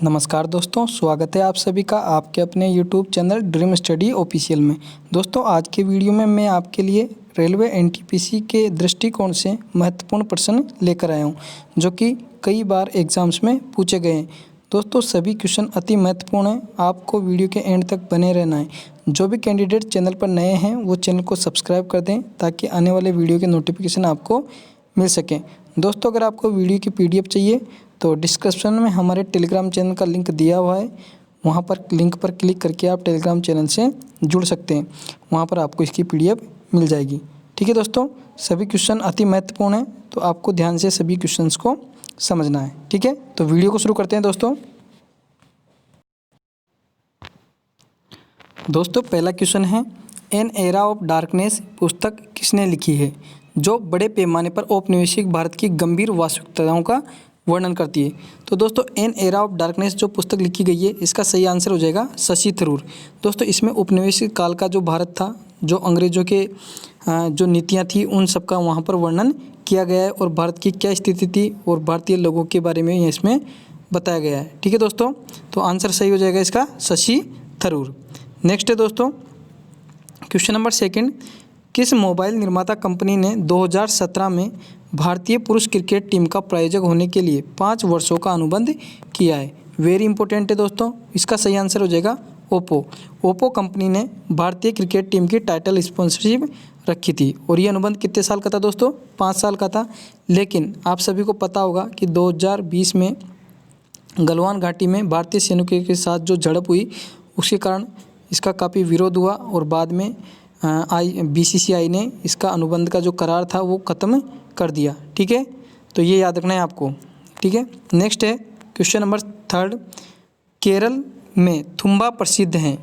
नमस्कार दोस्तों, स्वागत है आप सभी का आपके अपने YouTube channel dream study official में। दोस्तों, आज के वीडियो में मैं आपके लिए रेलवे एनटीपीसी के दृष्टिकोण से महत्वपूर्ण प्रश्न लेकर आया हूं, जो कि कई बार एग्जाम्स में पूछे गए हैं। दोस्तों, सभी क्वेश्चन अति महत्वपूर्ण हैं, आपको वीडियो के एंड तक बने रहना है। जो भी कैंडिडेट चैनल पर नए हैं वो चैनल को सब्सक्राइब कर दें ताकि आने वाले वीडियो के नोटिफिकेशन आपको मिल सकें। दोस्तों, अगर आपको वीडियो की PDF चाहिए तो डिस्क्रिप्शन में हमारे टेलीग्राम चैनल का लिंक दिया हुआ है, वहाँ पर लिंक पर क्लिक करके आप टेलीग्राम चैनल से जुड़ सकते हैं। वहाँ पर आपको इसकी PDF मिल जाएगी। ठीक है दोस्तों, सभी क्वेश्चन अति महत्वपूर्ण हैं, तो आपको ध्यान से सभी क्वेश्चंस को समझना है। ठीक है, तो वीडियो को शुरू करते हैं दोस्तों, पहला क्वेश्चन है, एन एरा ऑफ डार्कनेस पुस्तक किसने लिखी है, जो बड़े पैमाने पर औपनिवेशिक भारत की गंभीर वास्तविकताओं का वर्णन करती है। तो दोस्तों, एन एरा ऑफ डार्कनेस जो पुस्तक लिखी गई है, इसका सही आंसर हो जाएगा शशि थरूर। दोस्तों, इसमें उपनिवेशिक काल का जो भारत था, जो अंग्रेजों के जो नीतियाँ थी, उन सब का वहाँ पर वर्णन किया गया है और भारत की क्या स्थिति थी और भारतीय लोगों के बारे में इसमें बताया गया है। ठीक है दोस्तों, तो आंसर सही हो जाएगा इसका शशि थरूर। नेक्स्ट है दोस्तों, क्वेश्चन नंबर सेकंड, किस मोबाइल निर्माता कंपनी ने 2017 में भारतीय पुरुष क्रिकेट टीम का प्रायोजक होने के लिए 5 वर्षों का अनुबंध किया है? वेरी इंपॉर्टेंट है दोस्तों, इसका सही आंसर हो जाएगा ओप्पो। ओप्पो कंपनी ने भारतीय क्रिकेट टीम की टाइटल स्पॉन्सरशिप रखी थी और ये अनुबंध कितने साल का था दोस्तों? 5 साल का था। लेकिन आप सभी को पता होगा कि 2020 में गलवान घाटी में भारतीय सैनिकों के साथ जो झड़प हुई, उसके कारण इसका काफ़ी विरोध हुआ और बाद में BCCI ने इसका अनुबंध का जो करार था वो ख़त्म कर दिया। ठीक है, तो ये याद रखना है आपको। ठीक है, नेक्स्ट है क्वेश्चन नंबर थर्ड, केरल में थुम्बा प्रसिद्ध हैं।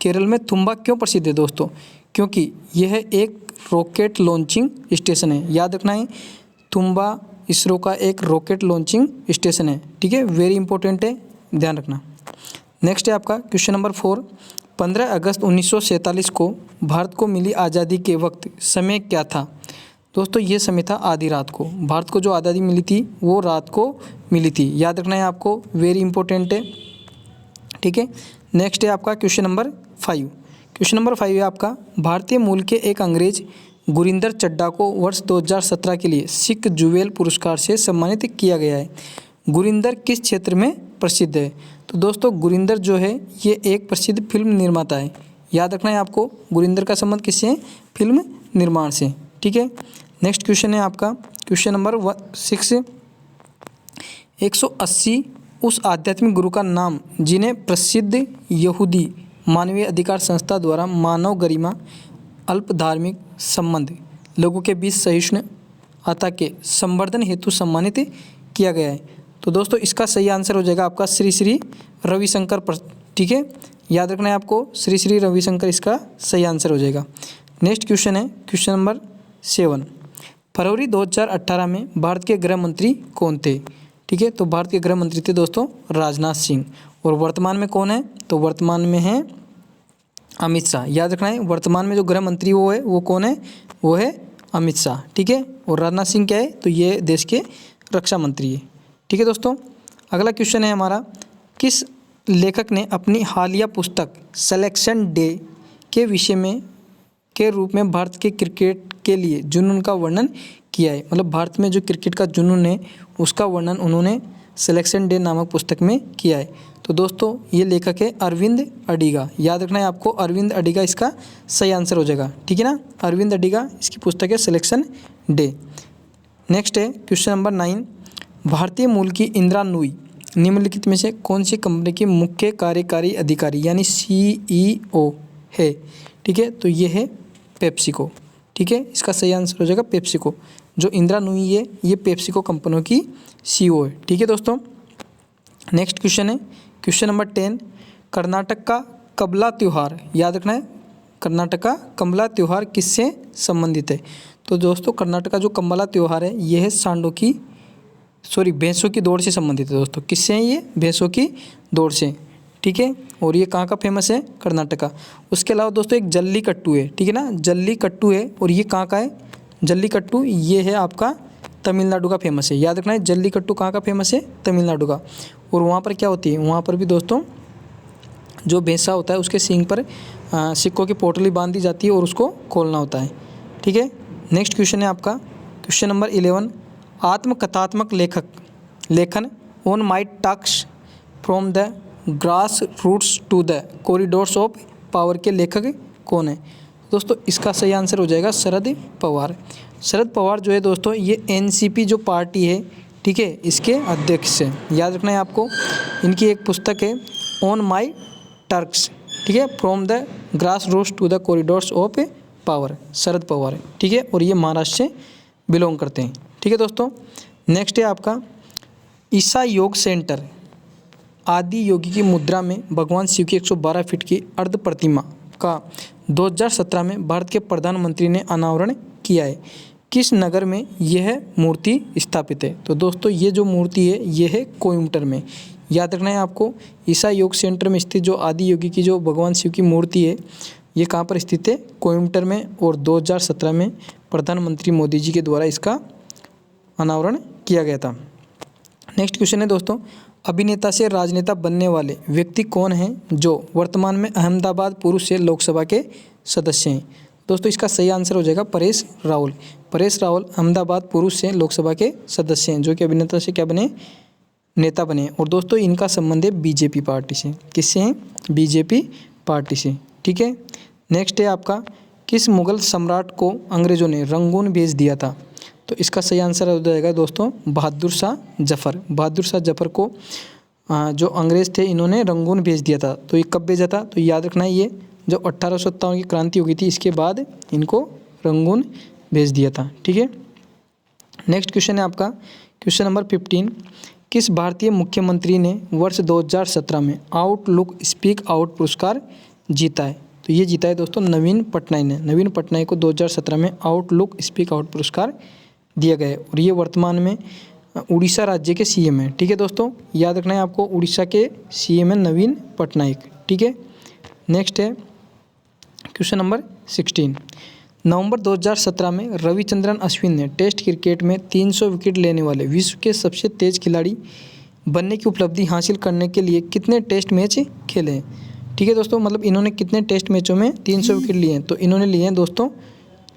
केरल में थुम्बा क्यों प्रसिद्ध है दोस्तों? क्योंकि यह एक रॉकेट लॉन्चिंग स्टेशन है। याद रखना है, थुम्बा इसरो का एक रॉकेट लॉन्चिंग स्टेशन है। ठीक है, वेरी इंपॉर्टेंट है, ध्यान रखना। नेक्स्ट है आपका क्वेश्चन नंबर 4, 15 अगस्त 1947 को भारत को मिली आज़ादी के वक्त समय क्या था? दोस्तों, ये समय था आधी रात को। भारत को जो आज़ादी मिली थी वो रात को मिली थी। याद रखना है आपको, वेरी इंपॉर्टेंट है। ठीक है, नेक्स्ट है आपका क्वेश्चन नंबर 5। क्वेश्चन नंबर 5 है आपका, भारतीय मूल के एक अंग्रेज गुरिंदर चड्ढा को वर्ष 2017 के लिए सिख जुवेल पुरस्कार से सम्मानित किया गया है। गुरिंदर किस क्षेत्र में प्रसिद्ध है? तो दोस्तों, गुरिंदर जो है ये एक प्रसिद्ध फिल्म निर्माता है। याद रखना है आपको, गुरिंदर का संबंध किससे है? फिल्म निर्माण से। ठीक है, नेक्स्ट क्वेश्चन है आपका क्वेश्चन नंबर 6, 180 उस आध्यात्मिक गुरु का नाम जिन्हें प्रसिद्ध यहूदी मानवीय अधिकार संस्था द्वारा मानव गरिमा, अल्प धार्मिक संबंध, लोगों के बीच सहिष्णुता के संवर्धन हेतु सम्मानित किया गया है। तो दोस्तों, इसका सही आंसर हो जाएगा आपका श्री श्री रविशंकर। ठीक है, याद रखना है आपको, श्री श्री रविशंकर इसका सही आंसर हो जाएगा। नेक्स्ट क्वेश्चन है क्वेश्चन नंबर 7, फरवरी 2018 में भारत के गृह मंत्री कौन थे? ठीक है, तो भारत के गृह मंत्री थे दोस्तों राजनाथ सिंह। और वर्तमान में कौन है? तो वर्तमान में है अमित शाह। याद रखना है, वर्तमान में जो गृह मंत्री वो कौन है? वो है अमित शाह। ठीक है, और राजनाथ सिंह क्या है? तो ये देश के रक्षा मंत्री है। ठीक है दोस्तों, अगला क्वेश्चन है हमारा, किस लेखक ने अपनी हालिया पुस्तक सिलेक्शन डे के विषय में के रूप में भारत के क्रिकेट के लिए जुनून का वर्णन किया है? मतलब भारत में जो क्रिकेट का जुनून है उसका वर्णन उन्होंने सिलेक्शन डे नामक पुस्तक में किया है। तो दोस्तों, ये लेखक है अरविंद अडिगा। याद रखना है आपको, अरविंद अडिगा इसका सही आंसर हो जाएगा। ठीक है ना, अरविंद अडिगा इसकी पुस्तक है सिलेक्शन डे। नेक्स्ट है क्वेश्चन नंबर 9, भारतीय मूल की इंदिरा नूई निम्नलिखित में से कौन सी कंपनी की मुख्य कार्यकारी अधिकारी यानी CEO है? ठीक है, तो ये है पेप्सिको। ठीक है, इसका सही आंसर हो जाएगा पेप्सिको। जो इंदिरा नूई है ये पेप्सिको कंपनियों की CEO है। ठीक है दोस्तों, नेक्स्ट क्वेश्चन है क्वेश्चन नंबर 10, कर्नाटक का कबला त्यौहार। याद रखना है, कर्नाटक का कमला त्यौहार किससे संबंधित है? तो दोस्तों, कर्नाटक का जो कमला त्यौहार है ये है भैंसों की दौड़ से संबंधित है दोस्तों। किससे है ये? भैंसों की दौड़ से। ठीक है, और ये कहाँ का फेमस है? कर्नाटक का। उसके अलावा दोस्तों एक जल्लीकट्टू है। ठीक है ना, जल्लीकट्टू है, और ये कहाँ का है? जल्लीकट्टू ये है आपका तमिलनाडु का फेमस है। याद रखना है, जल्लीकट्टू कहाँ का फेमस है? तमिलनाडु का। और वहाँ पर क्या होती है, वहाँ पर भी दोस्तों जो भैंसा होता है उसके सींग पर सिक्कों की पोटली बांध दी जाती है और उसको खोलना होता है। ठीक है, नेक्स्ट क्वेश्चन है आपका क्वेश्चन नंबर 11, आत्मकथात्मक लेखन on my talks from the grass roots to the corridors of power के लेखक कौन है? दोस्तों इसका सही आंसर हो जाएगा शरद पवार। शरद पवार जो है दोस्तों ये एनसीपी जो पार्टी है, ठीक है, इसके अध्यक्ष हैं। याद रखना है आपको। इनकी एक पुस्तक है ऑन माई टर्क्स, ठीक है, from the grass roots to the corridors of power, Sharad Pawar, ठीक है, और ये महाराष्ट्र से बिलोंग करते हैं। ठीक है दोस्तों, नेक्स्ट है आपका ईसा योग सेंटर आदि योगी की मुद्रा में भगवान शिव की 112 फीट की अर्ध प्रतिमा का 2017 में भारत के प्रधानमंत्री ने अनावरण किया है। किस नगर में यह मूर्ति स्थापित है? तो दोस्तों ये जो मूर्ति है ये है कोयम्बटूर में। याद रखना है आपको, ईसा योग सेंटर में स्थित जो आदि योगी की जो भगवान शिव की मूर्ति है ये कहाँ पर स्थित है? कोयम्बटूर में, और 2017 में प्रधानमंत्री मोदी जी के द्वारा इसका अनावरण किया गया था। नेक्स्ट क्वेश्चन है दोस्तों, अभिनेता से राजनेता बनने वाले व्यक्ति कौन हैं जो वर्तमान में अहमदाबाद पूर्व से लोकसभा के सदस्य हैं? दोस्तों इसका सही आंसर हो जाएगा परेश रावल। परेश रावल अहमदाबाद पूर्व से लोकसभा के सदस्य हैं जो कि अभिनेता से क्या बने? नेता बने। और दोस्तों इनका संबंध है बीजेपी पार्टी से। किससे हैं? बीजेपी पार्टी से। ठीक है, नेक्स्ट है आपका किस मुगल सम्राट को अंग्रेजों ने रंगून भेज दिया था? तो इसका सही आंसर हो जाएगा दोस्तों बहादुर शाह जफ़र। बहादुर शाह जफ़र को जो अंग्रेज़ थे इन्होंने रंगून भेज दिया था। तो ये कब भेजा था? तो याद रखना है ये जो 1857 की क्रांति हो गई थी इसके बाद इनको रंगून भेज दिया था। ठीक है, नेक्स्ट क्वेश्चन है आपका क्वेश्चन नंबर 15, किस भारतीय मुख्यमंत्री ने वर्ष 2017 में आउटलुक स्पीक आउट पुरस्कार जीता है? तो ये जीता है दोस्तों नवीन पटनायक ने। नवीन पटनायक को 2017 में आउटलुक स्पीक आउट पुरस्कार दिया गया है और ये वर्तमान में उड़ीसा राज्य के सीएम हैं। ठीक है दोस्तों, याद रखना है आपको, उड़ीसा के सीएम हैं नवीन पटनायक। ठीक है, नेक्स्ट है क्वेश्चन नंबर 16, नवंबर 2017 में रविचंद्रन अश्विन ने टेस्ट क्रिकेट में 300 विकेट लेने वाले विश्व के सबसे तेज खिलाड़ी बनने की उपलब्धि हासिल करने के लिए कितने टेस्ट मैच खेले हैं? ठीक है दोस्तों, मतलब इन्होंने कितने टेस्ट मैचों में 300 विकेट लिए हैं? तो इन्होंने लिए हैं दोस्तों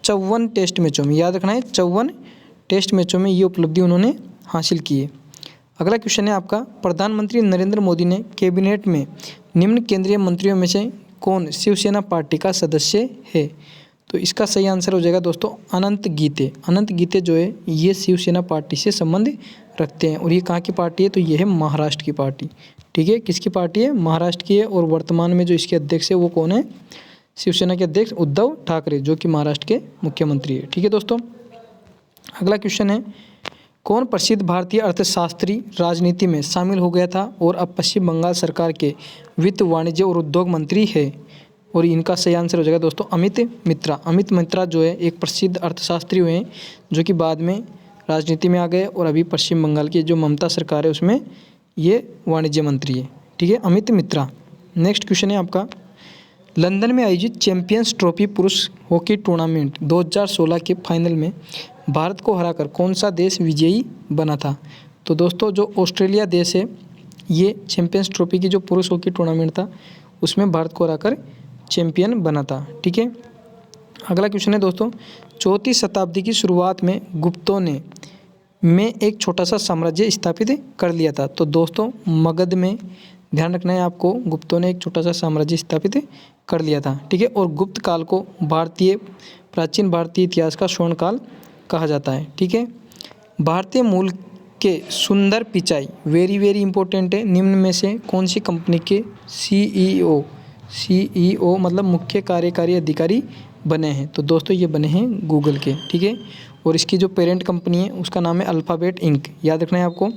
54 टेस्ट मैचों में। याद रखना है 54 टेस्ट मैचों में ये उपलब्धि उन्होंने हासिल की है। अगला क्वेश्चन है आपका, प्रधानमंत्री नरेंद्र मोदी ने कैबिनेट में निम्न केंद्रीय मंत्रियों में से कौन शिवसेना पार्टी का सदस्य है? तो इसका सही आंसर हो जाएगा दोस्तों अनंत गीते। अनंत गीते जो है ये शिवसेना पार्टी से संबंध रखते हैं और ये कहाँ की पार्टी है? तो ये है महाराष्ट्र की पार्टी। ठीक है, किसकी पार्टी है? महाराष्ट्र की है। और वर्तमान में जो इसके अध्यक्ष है वो कौन है? शिवसेना के अध्यक्ष उद्धव ठाकरे जो कि महाराष्ट्र के मुख्यमंत्री है। ठीक है दोस्तों, अगला क्वेश्चन है, कौन प्रसिद्ध भारतीय अर्थशास्त्री राजनीति में शामिल हो गया था और अब पश्चिम बंगाल सरकार के वित्त वाणिज्य और उद्योग मंत्री है? और इनका सही आंसर हो जाएगा दोस्तों अमित मित्रा। अमित मित्रा जो है एक प्रसिद्ध अर्थशास्त्री हुए हैं जो कि बाद में राजनीति में आ गए और अभी पश्चिम बंगाल की जो ममता सरकार है उसमें ये वाणिज्य मंत्री है। ठीक है, अमित मित्रा। नेक्स्ट क्वेश्चन है आपका, लंदन में आयोजित चैंपियंस ट्रॉफी पुरुष हॉकी टूर्नामेंट 2016 के फाइनल में भारत को हराकर कौन सा देश विजयी बना था? तो दोस्तों जो ऑस्ट्रेलिया देश है ये चैंपियंस ट्रॉफी की जो पुरुष हॉकी टूर्नामेंट था उसमें भारत को हराकर चैंपियन बना था। ठीक है, अगला क्वेश्चन है दोस्तों, 4वीं शताब्दी की शुरुआत में गुप्तों ने एक छोटा सा साम्राज्य स्थापित कर लिया था। तो दोस्तों मगध में ध्यान रखना है आपको, गुप्तों ने एक छोटा सा साम्राज्य स्थापित कर लिया था। ठीक है, और गुप्त काल को प्राचीन भारतीय इतिहास का स्वर्ण काल कहा जाता है। ठीक है, भारतीय मूल के सुंदर पिचाई वेरी वेरी इंपॉर्टेंट है, निम्न में से कौन सी कंपनी के सीईओ मतलब मुख्य कार्यकारी अधिकारी बने हैं? तो दोस्तों ये बने हैं गूगल के। ठीक है, और इसकी जो पेरेंट कंपनी है उसका नाम है अल्फ़ाबेट इंक। याद रखना है आपको,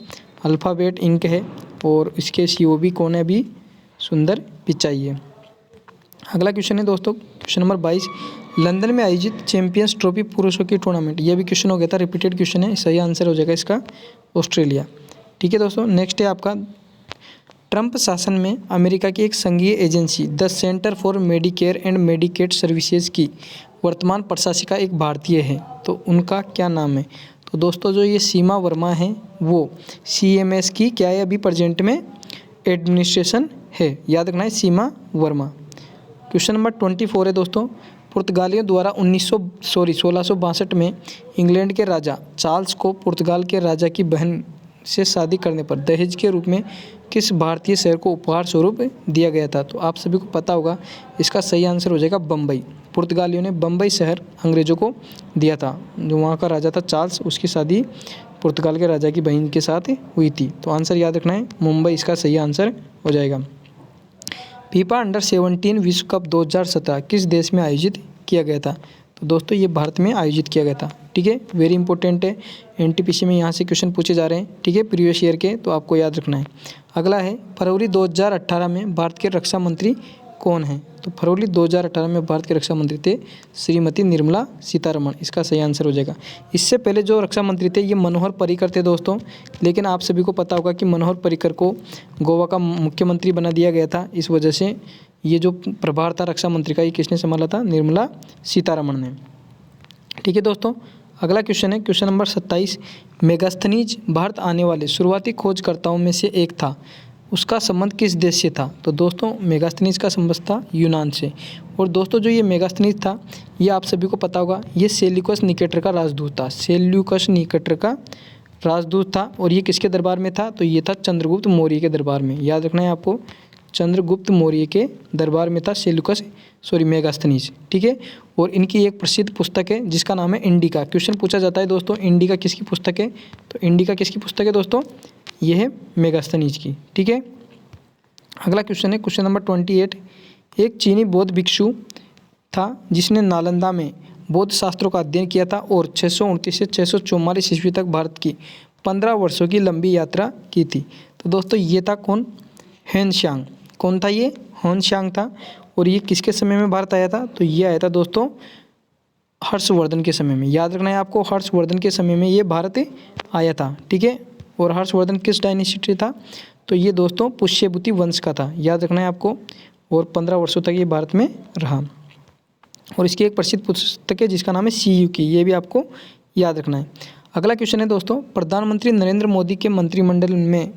अल्फ़ाबेट इंक है और इसके सीईओ भी कौन है? अभी सुंदर पिचाई है। अगला क्वेश्चन है दोस्तों क्वेश्चन नंबर 22, लंदन में आयोजित चैंपियंस ट्रॉफी पुरुषों की टूर्नामेंट, ये भी क्वेश्चन हो गया था, रिपीटेड क्वेश्चन है, सही आंसर हो जाएगा इसका ऑस्ट्रेलिया। ठीक है दोस्तों, नेक्स्ट है आपका, ट्रंप शासन में अमेरिका की एक संघीय agency the centre for Medicare and Medicaid services की वर्तमान प्रशासिका एक भारतीय है, तो उनका क्या नाम है? तो दोस्तों जो ये सीमा वर्मा है वो CMS की क्या है अभी प्रेजेंट में एडमिनिस्ट्रेशन है, याद रखना है सीमा वर्मा। क्वेश्चन नंबर 24 है दोस्तों, पुर्तगालियों द्वारा 1662 में इंग्लैंड के राजा चार्ल्स को पुर्तगाल के राजा की बहन से शादी करने पर दहेज के रूप में किस भारतीय शहर को उपहार स्वरूप दिया गया था? तो आप सभी को पता होगा, इसका सही आंसर हो जाएगा बम्बई। पुर्तगालियों ने बम्बई शहर अंग्रेज़ों को दिया था। जो वहाँ का राजा था चार्ल्स, उसकी शादी पुर्तगाल के राजा की बहन के साथ हुई थी। तो आंसर याद रखना है मुंबई, इसका सही आंसर हो जाएगा। फीफा अंडर-17 विश्व कप 2017 किस देश में आयोजित किया गया था? तो दोस्तों ये भारत में आयोजित किया गया था। ठीक है, वेरी इंपॉर्टेंट है, NTPC में यहाँ से क्वेश्चन पूछे जा रहे हैं। ठीक है, प्रीवियस ईयर के, तो आपको याद रखना है। अगला है फरवरी 2018 में भारत के रक्षा मंत्री कौन हैं? तो फरवरी 2018 में भारत के रक्षा मंत्री थे श्रीमती निर्मला सीतारमण, इसका सही आंसर हो जाएगा। इससे पहले जो रक्षा मंत्री थे ये मनोहर पर्रिकर थे दोस्तों, लेकिन आप सभी को पता होगा कि मनोहर पर्रिकर को गोवा का मुख्यमंत्री बना दिया गया था। इस वजह से ये जो प्रभार था रक्षा मंत्री का, ये किसने संभाला था? निर्मला सीतारमण ने। ठीक है दोस्तों, अगला क्वेश्चन है क्वेश्चन नंबर 27, मेगास्थनीज भारत आने वाले शुरुआती खोजकर्ताओं में से एक था, उसका संबंध किस देश से था? तो दोस्तों मेगास्थनीज का संबंध था यूनान से। और दोस्तों जो ये मेगास्थनीज था, ये आप सभी को पता होगा, ये सेल्यूकस निकेटर का राजदूत था। सेल्यूकस निकेटर का राजदूत था। और ये किसके दरबार में था? तो ये था चंद्रगुप्त मौर्य के दरबार में। याद रखना है आपको, चंद्रगुप्त मौर्य के दरबार में था मेगास्थनीज। ठीक है, और इनकी एक प्रसिद्ध पुस्तक है जिसका नाम है इंडिका। क्वेश्चन पूछा जाता है दोस्तों, इंडिका किसकी पुस्तक है? तो इंडिका किसकी पुस्तक है दोस्तों? ये है मेगास्थनीज की। ठीक है, अगला क्वेश्चन है क्वेश्चन नंबर 28, एक चीनी बौद्ध भिक्षु था जिसने नालंदा में बौद्ध शास्त्रों का अध्ययन किया था और 629 से 644 ईस्वी तक भारत की 15 वर्षों की लंबी यात्रा की थी। तो दोस्तों ये था कौन? ह्वेनसांग। कौन था ये? ह्वेनसांग था। और ये किसके समय में भारत आया था? तो ये आया था दोस्तों हर्षवर्धन के समय में। याद रखना है आपको, हर्षवर्धन के समय में ये भारत आया था। ठीक है, और हर्षवर्धन किस डायनेस्टी था? तो ये दोस्तों पुष्यभूति वंश का था। याद रखना है आपको। और 15 वर्षों तक ये भारत में रहा। और इसकी एक प्रसिद्ध पुस्तक है जिसका नाम है CU की, ये भी आपको याद रखना है। अगला क्वेश्चन है दोस्तों, प्रधानमंत्री नरेंद्र मोदी के मंत्रिमंडल में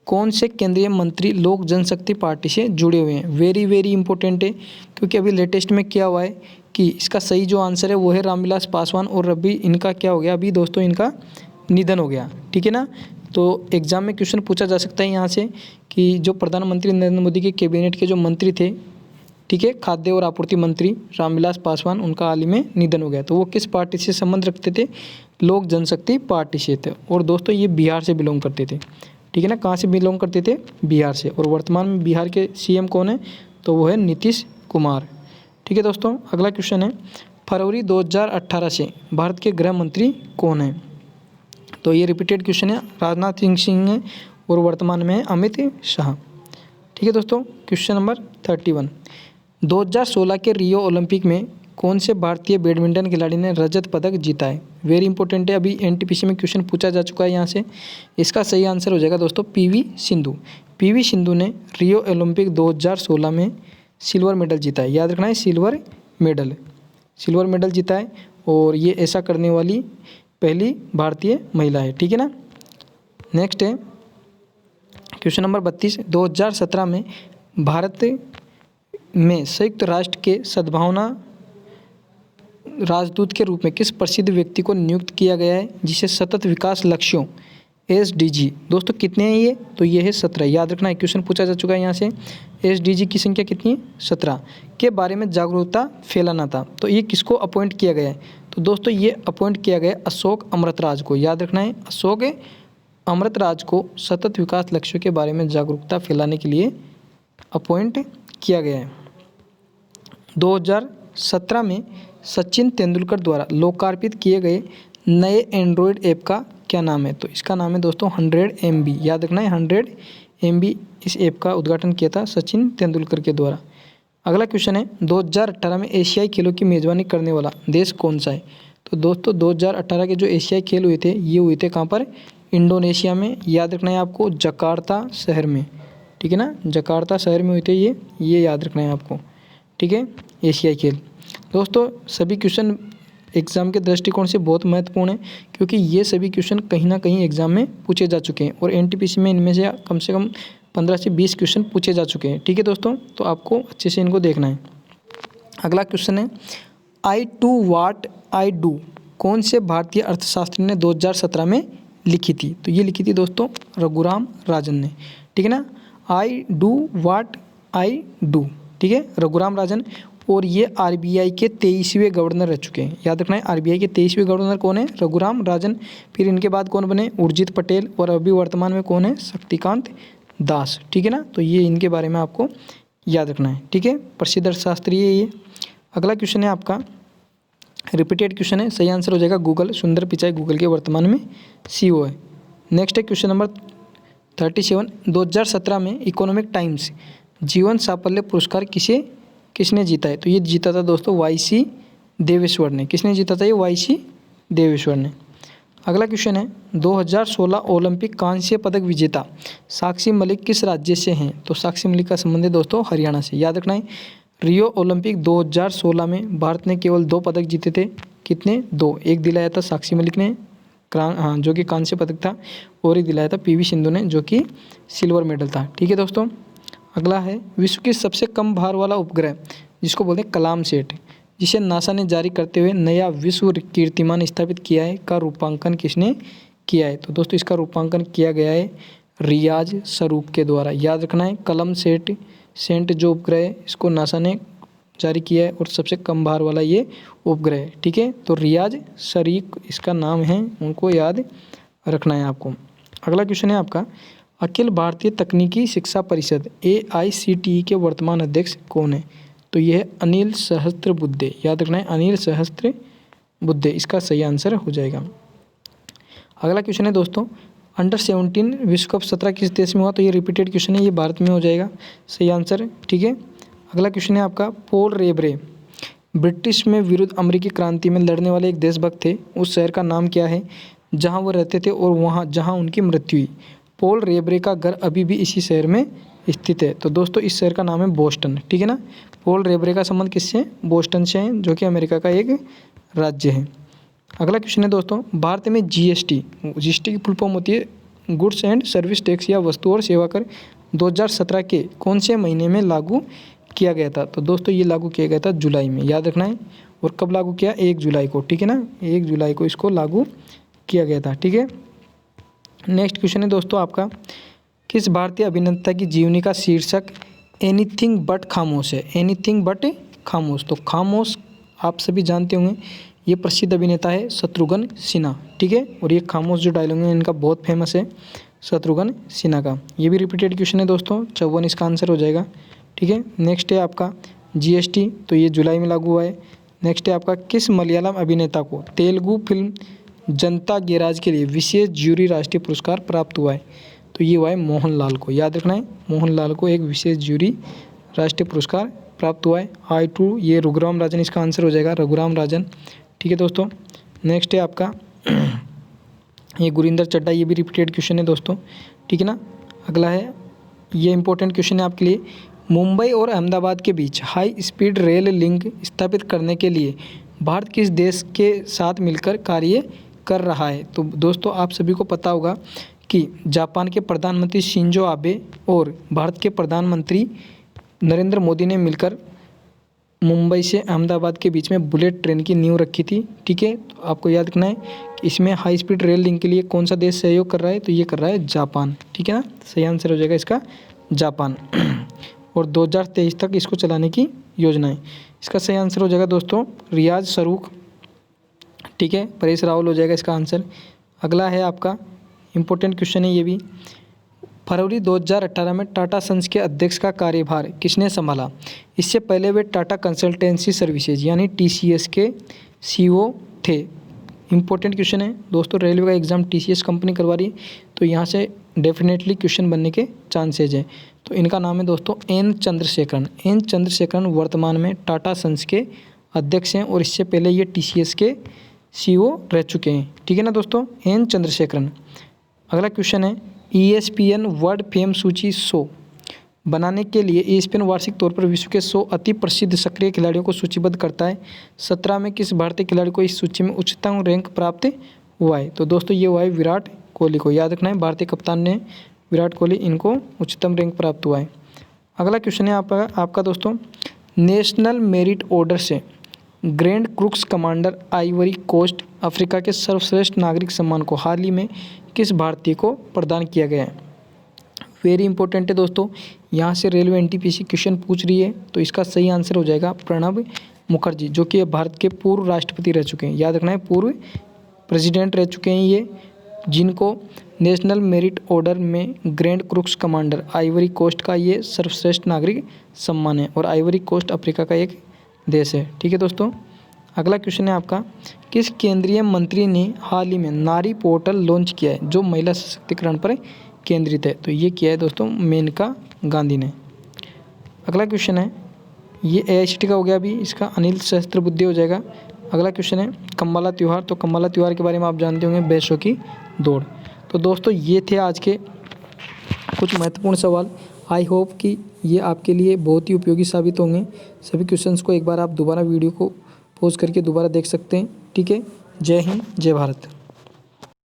कौन से केंद्रीय मंत्री लोक जनशक्ति पार्टी से जुड़े हुए हैं? वेरी वेरी इंपॉर्टेंट है, क्योंकि अभी लेटेस्ट में क्या हुआ है कि इसका सही जो आंसर है वो है रामविलास पासवान। और अभी इनका क्या हो गया? अभी दोस्तों इनका निधन हो गया। ठीक है ना, तो एग्जाम में क्वेश्चन पूछा जा सकता है यहाँ से कि जो प्रधानमंत्री नरेंद्र मोदी के कैबिनेट के जो मंत्री थे, ठीक है, खाद्य और आपूर्ति मंत्री रामविलास पासवान, उनका हाल ही में निधन हो गया। तो वो किस पार्टी से संबंध रखते थे? लोक जनशक्ति पार्टी से थे। और दोस्तों ये बिहार से बिलोंग करते थे। ठीक है ना, कहाँ से बिलोंग करते थे? बिहार से। और वर्तमान में बिहार के CM कौन है? तो वो है नीतीश कुमार। ठीक है दोस्तों, अगला क्वेश्चन है, फरवरी 2018 से भारत के गृह मंत्री कौन है? तो ये रिपीटेड क्वेश्चन है, राजनाथ सिंह है और वर्तमान में है अमित शाह। ठीक है दोस्तों, क्वेश्चन नंबर 31, 2016 के रियो ओलंपिक में कौन से भारतीय बैडमिंटन खिलाड़ी ने रजत पदक जीता है? वेरी इंपॉर्टेंट है, अभी NTPC में क्वेश्चन पूछा जा चुका है यहाँ से। इसका सही आंसर हो जाएगा दोस्तों PV सिंधु। PV सिंधु ने रियो ओलंपिक 2016 में सिल्वर मेडल जीता है। याद रखना है, सिल्वर मेडल जीता है। और ये ऐसा करने वाली पहली भारतीय महिला है। ठीक है ना, नेक्स्ट है क्वेश्चन नंबर 32, 2017 में भारत में संयुक्त राष्ट्र के सद्भावना राजदूत के रूप में किस प्रसिद्ध व्यक्ति को नियुक्त किया गया है जिसे सतत विकास लक्ष्यों SDG, दोस्तों कितने हैं ये? तो ये है 17। याद रखना है, क्वेश्चन पूछा जा चुका है यहाँ से। SDG की संख्या कितनी है? 17 के बारे में जागरूकता फैलाना था। तो ये किसको अपॉइंट किया गया है? तो दोस्तों ये अपॉइंट किया गया अशोक अमृतराज को। याद रखना है, अशोक अमृतराज को सतत विकास लक्ष्यों के बारे में जागरूकता फैलाने के लिए अपॉइंट किया गया है। 2017 में सचिन तेंदुलकर द्वारा लोकार्पित किए गए नए एंड्रॉयड ऐप का क्या नाम है? तो इसका नाम है दोस्तों 100 MB। याद रखना है, 100 MB इस ऐप का उद्घाटन किया था सचिन तेंदुलकर के द्वारा। अगला क्वेश्चन है, 2018 में एशियाई खेलों की मेज़बानी करने वाला देश कौन सा है? तो दोस्तों 2018 के जो एशियाई खेल हुए थे, ये हुए थे कहाँ पर? इंडोनेशिया में। याद रखना है आपको, जकार्ता शहर में। ठीक है ना, जकार्ता शहर में हुए थे ये याद रखना है आपको। ठीक है, एशियाई खेल। दोस्तों सभी क्वेश्चन एग्ज़ाम के दृष्टिकोण से बहुत महत्वपूर्ण है, क्योंकि ये सभी क्वेश्चन कहीं ना कहीं एग्ज़ाम में पूछे जा चुके हैं और एनटीपीसी में इनमें से कम 15 से 20 क्वेश्चन पूछे जा चुके हैं। ठीक है दोस्तों, तो आपको अच्छे से इनको देखना है। अगला क्वेश्चन है आई टू वाट आई डू कौन से भारतीय अर्थशास्त्री ने 2017 में लिखी थी? तो ये लिखी थी दोस्तों रघुराम राजन ने। ठीक है ना, I do watt I do, ठीक है, रघुराम राजन। और ये आरबीआई के 23वें गवर्नर रह चुके हैं। याद रखना है, आरबीआई के 23वें गवर्नर कौन है? रघुराम राजन। फिर इनके बाद कौन बने? उर्जित पटेल। और अभी वर्तमान में कौन है? शक्तिकांत दास। ठीक है ना, तो ये इनके बारे में आपको याद रखना है। ठीक है, प्रसिद्ध अर्थशास्त्री है ये। अगला क्वेश्चन है आपका रिपीटेड क्वेश्चन है, सही आंसर हो जाएगा गूगल। सुंदर पिचाई गूगल के वर्तमान में सीईओ है। नेक्स्ट है क्वेश्चन नंबर 37। 2017 में इकोनॉमिक टाइम्स जीवन साफल्य पुरस्कार किसने जीता है? तो ये जीता था दोस्तों वाईसी देवेश्वर ने। किसने जीता था? ये वाईसी देवेश्वर ने। अगला क्वेश्चन है 2016 ओलंपिक कांस्य पदक विजेता साक्षी मलिक किस राज्य से हैं? तो साक्षी मलिक का संबंध है दोस्तों हरियाणा से। याद रखना है, रियो ओलंपिक 2016 में भारत ने केवल 2 पदक जीते थे। कितने? 2। एक दिलाया था साक्षी मलिक ने जो कि कांस्य पदक था, और एक दिलाया था पीवी सिंधु ने जो कि सिल्वर मेडल था। ठीक है दोस्तों, अगला है विश्व की सबसे कम भार वाला उपग्रह जिसको बोलते हैं कलाम सेट, जिसे नासा ने जारी करते हुए नया विश्व कीर्तिमान स्थापित किया है, का रूपांकन किसने किया है? तो दोस्तों इसका रूपांकन किया गया है रियाज स्वरूप के द्वारा। याद रखना है, कलम सेंट जो उपग्रह है इसको नासा ने जारी किया है और सबसे कम भार वाला ये उपग्रह है। ठीक है, तो रियाज शरीक इसका नाम है, उनको याद रखना है आपको। अगला क्वेश्चन है आपका अखिल भारतीय तकनीकी शिक्षा परिषद AICTE के वर्तमान अध्यक्ष कौन है? तो यह है अनिल सहस्त्रबुद्धे। याद रखना है, अनिल सहस्त्रबुद्धे इसका सही आंसर हो जाएगा। अगला क्वेश्चन है दोस्तों अंडर 17 विश्व कप 17 किस देश में हुआ? तो ये रिपीटेड क्वेश्चन है, ये भारत में हो जाएगा सही आंसर। ठीक है, अगला क्वेश्चन है आपका पॉल रेब्रे ब्रिटिश में विरुद्ध अमेरिकी क्रांति में लड़ने वाले एक देशभक्त थे। उस शहर का नाम क्या है जहां वो रहते थे और वहां जहां उनकी मृत्यु हुई? पॉल रेब्रे का घर अभी भी इसी शहर में स्थित है। तो दोस्तों इस शहर का नाम है बोस्टन। ठीक है ना, पॉल रेब्रे का संबंध किससे? बोस्टन से है, जो कि अमेरिका का एक राज्य है। अगला क्वेश्चन है दोस्तों भारत में जीएसटी की फुल फॉर्म होती है गुड्स एंड सर्विस टैक्स या वस्तु और सेवा कर 2017 के कौन से महीने में लागू किया गया था? तो दोस्तों ये लागू किया गया था जुलाई में। याद रखना है, और कब लागू किया? 1 जुलाई को। ठीक है ना, 1 जुलाई को इसको लागू किया गया था। ठीक है, नेक्स्ट क्वेश्चन है दोस्तों आपका किस भारतीय अभिनेता की जीवनी का शीर्षक एनीथिंग बट खामोश है? एनीथिंग बट खामोश। तो खामोश आप सभी जानते होंगे, ये प्रसिद्ध अभिनेता है शत्रुघ्न सिन्हा। ठीक है, और ये खामोश जो डायलॉग है इनका बहुत फेमस है शत्रुघ्न सिन्हा का। ये भी रिपीटेड क्वेश्चन है दोस्तों, 54 इसका आंसर हो जाएगा। ठीक है, नेक्स्ट है आपका जीएसटी, तो ये जुलाई में लागू हुआ है। नेक्स्ट है आपका किस मलयालम अभिनेता को तेलुगु फिल्म जनता गैराज के लिए विशेष ज्यूरी राष्ट्रीय पुरस्कार प्राप्त हुआ है? तो ये हुआ है मोहनलाल को। याद रखना है, मोहनलाल को एक विशेष ज्यूरी राष्ट्रीय पुरस्कार प्राप्त हुआ है। आई टू ये रघुराम राजन इसका आंसर हो जाएगा, रघुराम राजन। ठीक है दोस्तों, नेक्स्ट है आपका ये गुरिंदर चड्ढा, ये भी रिपीटेड क्वेश्चन है दोस्तों। ठीक है ना, अगला है ये इंपॉर्टेंट क्वेश्चन है आपके लिए मुंबई और अहमदाबाद के बीच हाई स्पीड रेल लिंक स्थापित करने के लिए भारत किस देश के साथ मिलकर कार्य कर रहा है? तो दोस्तों आप सभी को पता होगा कि जापान के प्रधानमंत्री शिंजो आबे और भारत के प्रधानमंत्री नरेंद्र मोदी ने मिलकर मुंबई से अहमदाबाद के बीच में बुलेट ट्रेन की नींव रखी थी। ठीक है, तो आपको याद रखना है कि इसमें हाई स्पीड रेल लिंक के लिए कौन सा देश सहयोग कर रहा है? तो ये कर रहा है जापान। ठीक है ना, सही आंसर हो जाएगा इसका जापान। और 2023 तक इसको चलाने की योजना है। इसका सही आंसर हो जाएगा दोस्तों रियाज सरूख। ठीक है, परेश रावल हो जाएगा इसका आंसर। अगला है आपका इम्पोर्टेंट क्वेश्चन है ये भी फरवरी 2018 में टाटा सन्स के अध्यक्ष का कार्यभार किसने संभाला? इससे पहले वे टाटा कंसल्टेंसी सर्विसेज यानी TCS के CEO थे। इम्पोर्टेंट क्वेश्चन है दोस्तों, रेलवे का एग्ज़ाम TCS कंपनी करवा रही है, तो यहाँ से डेफिनेटली क्वेश्चन बनने के चांसेज हैं। तो इनका नाम है दोस्तों एन चंद्रशेखरन वर्तमान में टाटा सन्स के अध्यक्ष हैं और इससे पहले ये TCS के CEO रह चुके हैं। ठीक है ना दोस्तों, एन चंद्रशेखरन। अगला क्वेश्चन है ESPN वर्ल्ड फेम सूची शो बनाने के लिए ESPN वार्षिक तौर पर विश्व के 100 अति प्रसिद्ध सक्रिय खिलाड़ियों को सूचीबद्ध करता है। 17 में किस भारतीय खिलाड़ी को इस सूची में उच्चतम रैंक प्राप्त हुआ है? तो दोस्तों ये हुआ है विराट कोहली को। याद रखना है, भारतीय कप्तान ने विराट कोहली, इनको उच्चतम रैंक प्राप्त हुआ है। अगला क्वेश्चन है आपका दोस्तों, नेशनल मेरिट ऑर्डर से grand cross commander Ivory Coast Africa के सर्वश्रेष्ठ नागरिक सम्मान को हाल ही में किस भारतीय को प्रदान किया गया है? वेरी इंपॉर्टेंट है दोस्तों, यहाँ से रेलवे NTPC क्वेश्चन पूछ रही है। तो इसका सही आंसर हो जाएगा प्रणब मुखर्जी, जो कि भारत के पूर्व राष्ट्रपति रह चुके हैं। याद रखना है, पूर्व प्रेसिडेंट रह चुके हैं ये, जिनको नेशनल मेरिट ऑर्डर में grand cross commander Ivory Coast का ये सर्वश्रेष्ठ नागरिक सम्मान है। और आइवरी कोस्ट अफ्रीका का एक देश है। ठीक है दोस्तों, अगला क्वेश्चन है आपका, किस केंद्रीय मंत्री ने हाल ही में नारी पोर्टल लॉन्च किया है जो महिला सशक्तिकरण पर केंद्रित है? तो ये किया है दोस्तों मेनका गांधी ने। अगला क्वेश्चन है, ये AICTE का हो गया, अभी इसका अनिल सहस्त्रबुद्धे हो जाएगा। अगला क्वेश्चन है कम्बाला त्यौहार। तो कम्बाला त्यौहार के बारे में आप जानते होंगे, बैसों की दौड़। तो दोस्तों ये थे आज के कुछ महत्वपूर्ण सवाल। आई होप कि ये आपके लिए बहुत ही उपयोगी साबित होंगे। सभी क्वेश्चंस को एक बार आप दोबारा वीडियो को पॉज करके दोबारा देख सकते हैं। ठीक है, जय हिंद, जय भारत।